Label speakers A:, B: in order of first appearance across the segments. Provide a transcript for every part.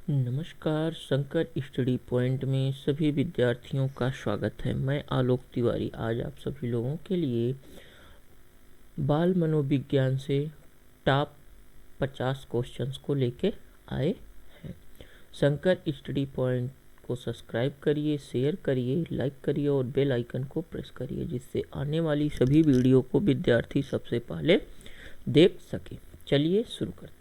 A: नमस्कार, Shankar study point में सभी विद्यार्थियों का स्वागत है। मैं आलोक तिवारी आज आप सभी लोगों के लिए बाल मनोविज्ञान से टॉप 50 क्वेश्चंस को लेके आए हैं। शंकर स्टडी पॉइंट को सब्सक्राइब करिए, शेयर करिए, लाइक करिए और बेल आइकन को प्रेस करिए, जिससे आने वाली सभी वीडियो को विद्यार्थी सबसे पहले देख सके। चलिए शुरू करते हैं।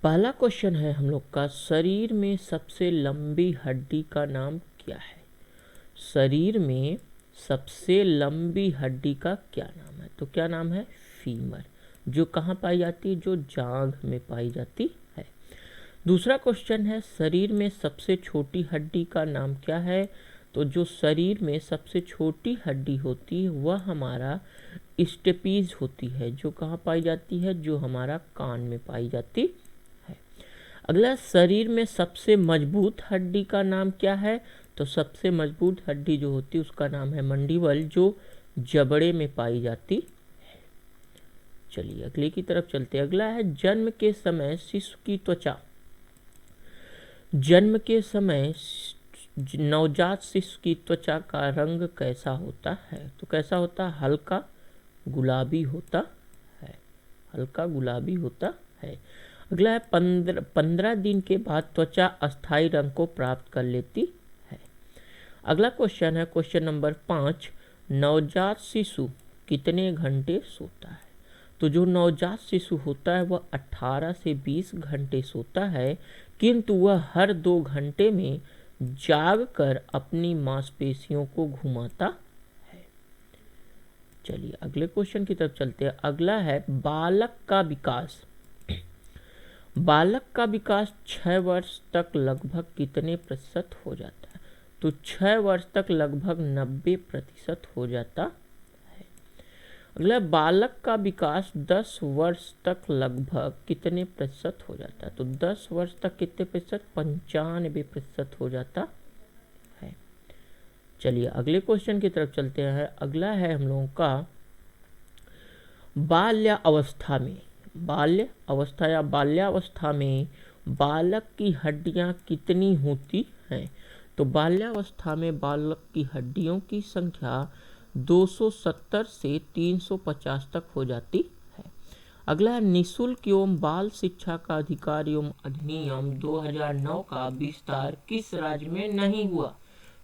A: पहला क्वेश्चन है हम लोग का, शरीर में सबसे लंबी हड्डी का नाम क्या है? शरीर में सबसे लंबी हड्डी का क्या नाम है? तो क्या नाम है? फीमर। जो कहाँ पाई जाती है? जो जांघ में पाई जाती है। दूसरा क्वेश्चन है, शरीर में सबसे छोटी हड्डी का नाम क्या है? तो जो शरीर में सबसे छोटी हड्डी होती है वह हमारा स्टेपीज होती है। जो कहाँ पाई जाती है? जो हमारा कान में पाई जाती है। अगला, शरीर में सबसे मजबूत हड्डी का नाम क्या है? तो सबसे मजबूत हड्डी जो होती है उसका नाम है मंडिबल, जो जबड़े में पाई जाती है। चलिए अगले की तरफ चलते हैं। अगला है, जन्म के समय शिशु की त्वचा, जन्म के समय नवजात शिशु की त्वचा का रंग कैसा होता है? तो कैसा होता है? हल्का गुलाबी होता है, हल्का गुलाबी होता है। अगला है, 15 दिन के बाद त्वचा अस्थायी रंग को प्राप्त कर लेती है। अगला क्वेश्चन है क्वेश्चन नंबर 5, नवजात शिशु कितने घंटे सोता है? तो जो नवजात शिशु होता है वह 18 से 20 घंटे सोता है, किंतु वह हर 2 घंटे में जागकर अपनी मांसपेशियों को घुमाता है। चलिए अगले क्वेश्चन की तरफ चलते हैं। अगला है, बालक का विकास, बालक का विकास 6 वर्ष तक लगभग कितने प्रतिशत हो जाता है? तो 6 वर्ष तक लगभग 90% हो जाता है। अगला, बालक का विकास 10 वर्ष तक लगभग कितने प्रतिशत हो जाता है? तो 10 वर्ष तक कितने प्रतिशत? 95% हो जाता है। चलिए अगले क्वेश्चन की तरफ चलते हैं। अगला है हम लोगों का, बाल्य अवस्था में, बाल्य अवस्था या बाल्यावस्था में बालक की हड्डियां कितनी होती हैं? तो बाल्यावस्था में बालक की हड्डियों की संख्या 270 से 350 तक हो जाती है। अगला है, निःशुल्क एवं बाल शिक्षा का अधिकार एवं अधिनियम 2009 का विस्तार किस राज्य में नहीं हुआ?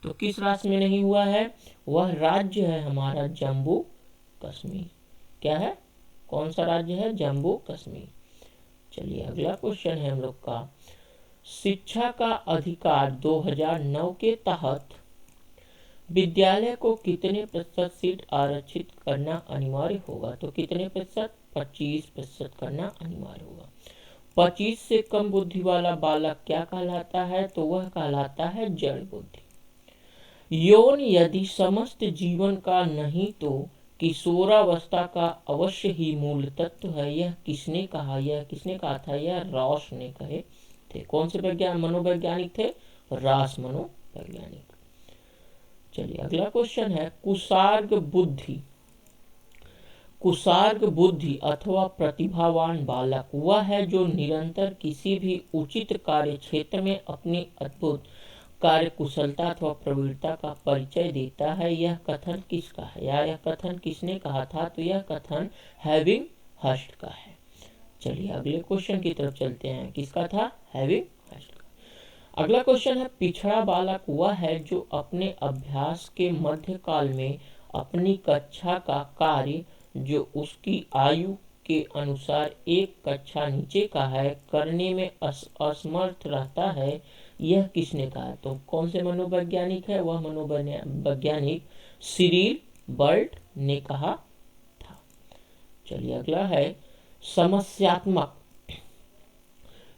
A: तो किस राज्य में नहीं हुआ है? वह राज्य है हमारा जम्मू कश्मीर। क्या है? कौन सा राज्य है? जम्मू कश्मीर। चलिए अगला क्वेश्चन है हम लोग का, शिक्षा का अधिकार 2009 के तहत विद्यालय को कितने प्रतिशत सीट आरक्षित करना अनिवार्य होगा? तो कितने प्रतिशत? 25% करना अनिवार्य होगा। 25 से कम बुद्धि वाला बालक क्या कहलाता है? तो वह कहलाता है जड़ बुद्धि। यौन यदि समस्त जीवन का नहीं तो किशोरावस्था का अवश्य ही मूल तत्व है। यह किसने कहा? यह किसने कहा था? यह रॉस ने कहे थे। कौन से मनोवैज्ञानिक थे? रॉस मनोवैज्ञानिक। चलिए अगला क्वेश्चन है, कुसार्ग बुद्धि, कुसार्ग बुद्धि अथवा प्रतिभावान बालक वह है जो निरंतर किसी भी उचित कार्य क्षेत्र में अपनी अद्भुत कार्य कुशलता अथवा प्रवीणता का परिचय देता है। यह कथन किसका है या यह कथन किसने कहा था? तो यह कथन हैविंग हर्स्ट का है। चलिए अगले क्वेश्चन की तरफ चलते हैं। किसका था? हैविंग हर्स्ट का। अगला क्वेश्चन है, पिछड़ा बालक वह है जो अपने अभ्यास के मध्यकाल में अपनी कक्षा का कार्य जो उसकी आयु के अनुसार एक कक्षा नीचे का है करने में असमर्थ रहता है। यह किसने कहा? तो कौन से मनोवैज्ञानिक है? वह मनोवैज्ञानिक सिरिल बर्ट ने कहा था। चलिए अगला है, समस्यात्मक,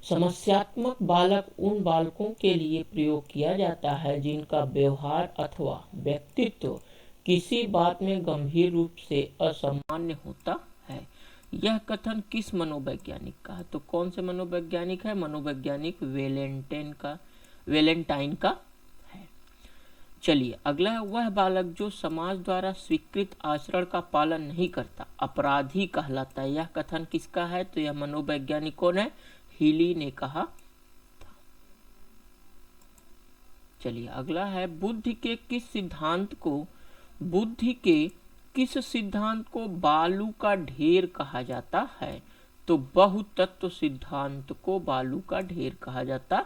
A: समस्यात्मक बालक उन बालकों के लिए प्रयोग किया जाता है जिनका व्यवहार अथवा व्यक्तित्व किसी बात में गंभीर रूप से असामान्य होता है। यह कथन किस मनोवैज्ञानिक का है? तो कौन से मनोवैज्ञानिक है? मनोवैज्ञानिक वेलेंटाइन का है। चलिए अगला है, वह बालक जो समाज द्वारा स्वीकृत आचरण का पालन नहीं करता अपराधी कहलाता है। यह कथन किसका है? तो यह मनोवैज्ञानिक कौन है? हेली ने कहा था। चलिए अगला है, बुद्धि के किस सिद्धांत को बालू का ढेर कहा जाता है? तो बहुतत्व सिद्धांत को बालू का ढेर कहा जाता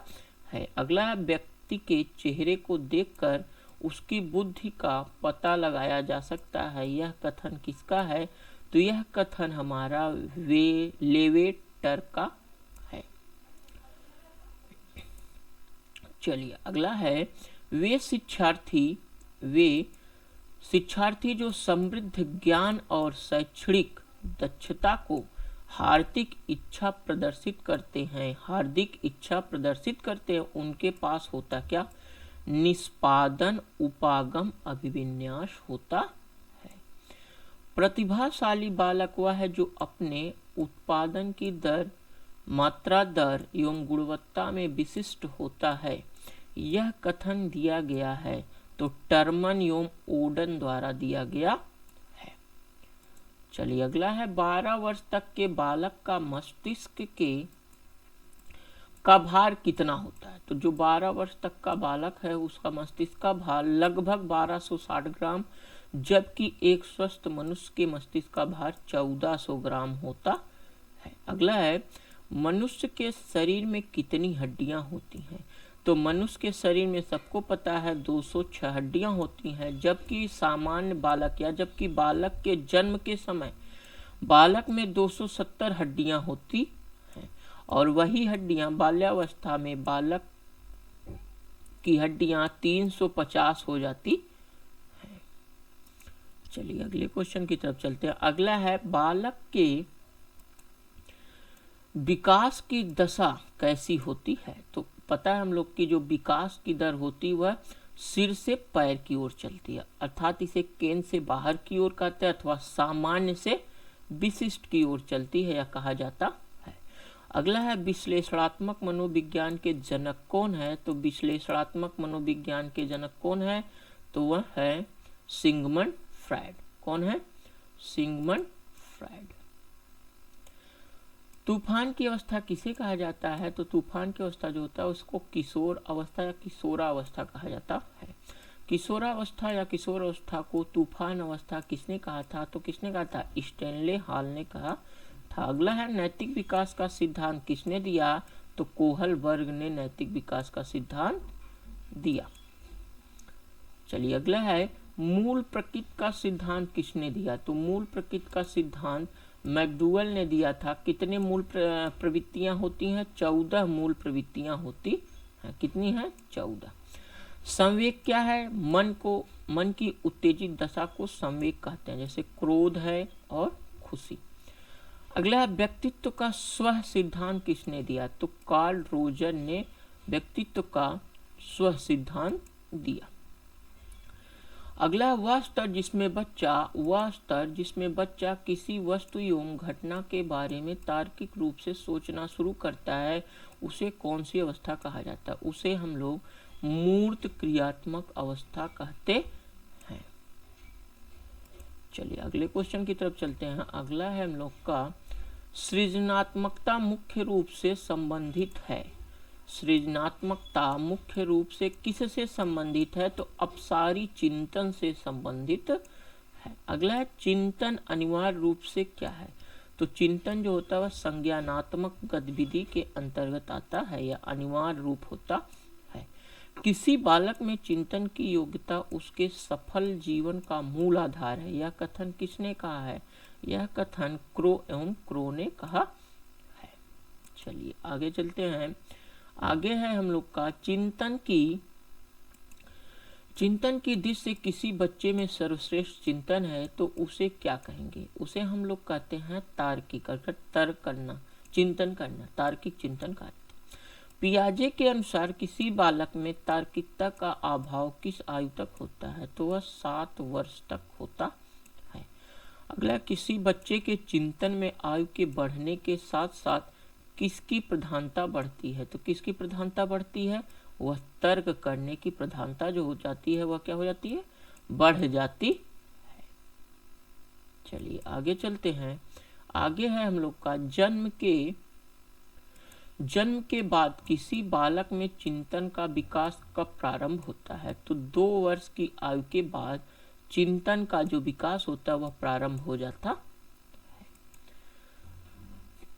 A: है। अगला है, व्यक्ति के चेहरे को देखकर उसकी बुद्धि का पता लगाया जा सकता है, यह कथन किसका है? तो यह कथन हमारा लेवेटर का है। चलिए अगला है, वे शिक्षार्थी जो समृद्ध ज्ञान और शैक्षणिक दक्षता को हार्दिक इच्छा प्रदर्शित करते हैं, उनके पास होता क्या? निष्पादन उपागम अभिविन्यास होता है। प्रतिभाशाली बालक वह है जो अपने उत्पादन की दर, मात्रा दर एवं गुणवत्ता में विशिष्ट होता है, यह कथन दिया गया है तो टर्मन एवं ओडन द्वारा दिया गया है। चलिए अगला है, 12 वर्ष तक के बालक का मस्तिष्क का भार कितना होता है? तो जो 12 वर्ष तक का बालक है उसका मस्तिष्क का भार लगभग 1260 ग्राम, जबकि एक स्वस्थ मनुष्य के मस्तिष्क का भार 1400 ग्राम होता है। अगला है, मनुष्य के शरीर में कितनी हड्डियां होती हैं? तो मनुष्य के शरीर में सबको पता है 206 हड्डियां होती हैं, जबकि सामान्य बालक जबकि बालक के जन्म के समय बालक में 270 हड्डियां होती हैं, और वही हड्डियां बाल्यावस्था में बालक की हड्डियां 350 हो जाती हैं। चलिए अगले क्वेश्चन की तरफ चलते हैं। अगला है, बालक के विकास की दशा कैसी होती है? तो पता है हम लोग की जो विकास की दर होती है वह सिर से पैर की ओर चलती है, अर्थात इसे केंद्र से बाहर की ओर कहते हैं अथवा सामान्य से विशिष्ट की ओर चलती है, यह कहा जाता है। अगला है, विश्लेषणात्मक मनोविज्ञान के जनक कौन है? तो विश्लेषणात्मक मनोविज्ञान के जनक कौन है? तो वह है सिगमंड फ्रायड। कौन है? Sigmund Freud. तूफान की अवस्था किसे कहा जाता है? तो तूफान की अवस्था जो होता है उसको किशोर अवस्था या किशोरावस्था कहा जाता है। किशोरावस्था या किशोर अवस्था को तूफान अवस्था किसने कहा था? तो किसने कहा था? स्टैनले हॉल ने कहा था। अगला है, नैतिक विकास का सिद्धांत किसने दिया? तो कोहलबर्ग ने नैतिक विकास का सिद्धांत दिया। चलिए अगला है, मूल प्रकृति का सिद्धांत किसने दिया? तो मूल प्रकृति का सिद्धांत मैकडूगल ने दिया था। कितने मूल प्रवृत्तियां होती हैं? 14 मूल प्रवृत्तियां होती हैं। कितनी है? 14। संवेग क्या है? मन की उत्तेजित दशा को संवेग कहते हैं, जैसे क्रोध है और खुशी। अगला है, व्यक्तित्व का स्व सिद्धांत किसने दिया? तो कार्ल रोजर ने व्यक्तित्व का स्व सिद्धांत दिया। अगला, वह स्तर जिसमें बच्चा किसी वस्तु एवं घटना के बारे में तार्किक रूप से सोचना शुरू करता है, उसे कौन सी अवस्था कहा जाता है? उसे हम लोग मूर्त क्रियात्मक अवस्था कहते हैं। चलिए अगले क्वेश्चन की तरफ चलते हैं। अगला है हम लोग का, सृजनात्मकता मुख्य रूप से संबंधित है। सृजनात्मकता मुख्य रूप से किससे संबंधित है? तो अपसारी चिंतन से संबंधित है। अगला है, चिंतन अनिवार्य रूप से क्या है? तो चिंतन जो होता है वह संज्ञानात्मक गतिविधि के अंतर्गत आता है या अनिवार्य रूप होता है। किसी बालक में चिंतन की योग्यता उसके सफल जीवन का मूल आधार है, यह कथन किसने कहा है? यह कथन क्रो ने कहा है। चलिए आगे चलते हैं। आगे है हम लोग का, चिंतन की दृष्टि से किसी बच्चे में सर्वश्रेष्ठ चिंतन है तो उसे क्या कहेंगे? उसे हम लोग कहते हैं तार्किक, तर्क करना, चिंतन करना, तार्किक चिंतन कहते हैं। पियाजे के अनुसार किसी बालक में तार्किकता का अभाव किस आयु तक होता है? तो वह 7 वर्ष तक होता है। अगला, किसी बच्चे के चिंतन में आयु के बढ़ने के साथ साथ किसकी प्रधानता बढ़ती है? तो किसकी प्रधानता बढ़ती है? वह तर्क करने की प्रधानता जो हो जाती है वह क्या हो जाती है? बढ़ जाती है। चलिए आगे चलते हैं। आगे है हम लोग का, जन्म के बाद किसी बालक में चिंतन का विकास कब प्रारंभ होता है? तो 2 वर्ष की आयु के बाद चिंतन का जो विकास होता है वह प्रारंभ हो जाता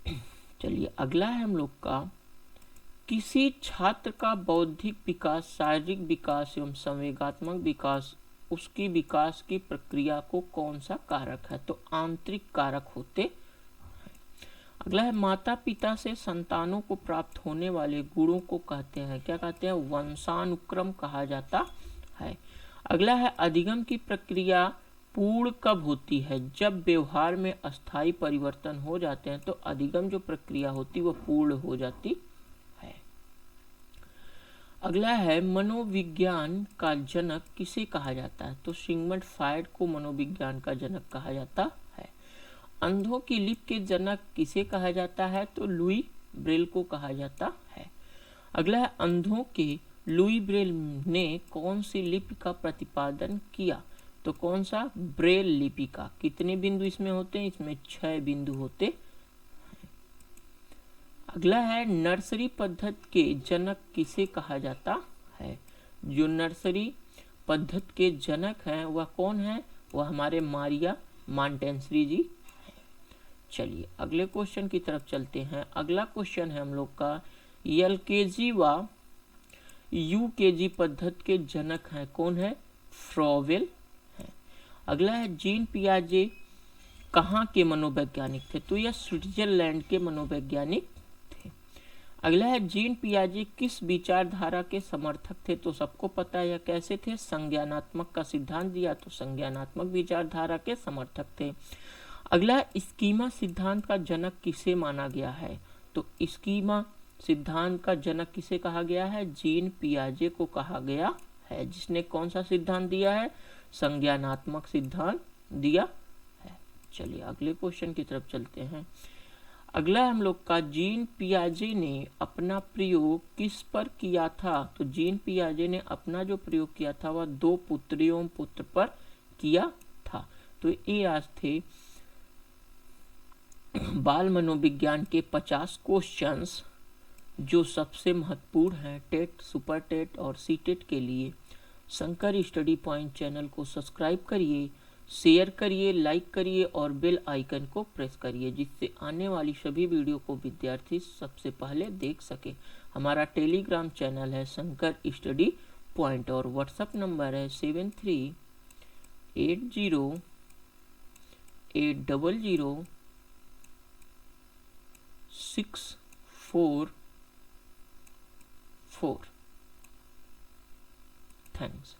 A: है। चलिए अगला है हम लोग का, किसी छात्र का बौद्धिक विकास, शारीरिक विकास एवं संवेगात्मक विकास, उसकी विकास की प्रक्रिया को कौन सा कारक है? तो आंतरिक कारक होते हैं। अगला है, माता पिता से संतानों को प्राप्त होने वाले गुणों को कहते हैं, क्या कहते हैं? वंशानुक्रम कहा जाता है। अगला है, अधिगम की प्रक्रिया पूर्ण कब होती है? जब व्यवहार में अस्थायी परिवर्तन हो जाते हैं तो अधिगम जो प्रक्रिया होती है वह पूर्ण हो जाती है। अगला है, मनोविज्ञान का जनक किसे कहा जाता है? तो सिगमंड फ्रॉइड को मनोविज्ञान का जनक कहा जाता है। अंधों की लिपि के जनक किसे कहा जाता है? तो लुई ब्रेल को कहा जाता है। अगला है, अंधों के लुई ब्रेल ने कौन सी लिपि का प्रतिपादन किया? तो कौन सा? ब्रेल लिपि का। कितने बिंदु इसमें होते हैं? इसमें 6 बिंदु होते हैं। अगला है, नर्सरी पद्धति के जनक किसे कहा जाता है? जो नर्सरी पद्धति के जनक हैं वह कौन है? वह हमारे मारिया मॉन्टेसरी जी। चलिए अगले क्वेश्चन की तरफ चलते हैं। अगला क्वेश्चन है हम लोग का, एलकेजी व यूकेजी पद्धति के जनक हैं, कौन है? फ्रॉवेल है। अगला है, जीन पियाजे कहाँ के मनोवैज्ञानिक थे? तो यह स्विट्जरलैंड के मनोवैज्ञानिक थे। अगला है, जीन पियाजे किस विचारधारा के समर्थक थे? तो सबको पता है यह कैसे थे? संज्ञानात्मक का सिद्धांत दिया तो संज्ञानात्मक विचारधारा के समर्थक थे। अगला, स्कीमा सिद्धांत का जनक किसे माना गया है? तो स्कीमा सिद्धांत का जनक किसे कहा गया है? जीन पियाजे को कहा गया है, जिसने कौन सा सिद्धांत दिया है? संज्ञानात्मक सिद्धांत दिया है। चलिए अगले क्वेश्चन की तरफ चलते हैं। अगला हम लोग का, जीन पियाजे ने अपना प्रयोग किस पर किया था? तो जीन पियाजे ने अपना जो प्रयोग किया था वह 2 पुत्रियों पुत्र पर किया था। तो ये आज थे बाल मनोविज्ञान के 50 क्वेश्चंस जो सबसे महत्वपूर्ण हैं टेट, सुपर टेट और सीटेट के लिए। शंकर स्टडी पॉइंट चैनल को सब्सक्राइब करिए, शेयर करिए, लाइक करिए और बेल आइकन को प्रेस करिए, जिससे आने वाली सभी वीडियो को विद्यार्थी सबसे पहले देख सके। हमारा टेलीग्राम चैनल है शंकर स्टडी पॉइंट और व्हाट्सएप नंबर है 7380800644। थैंक्स।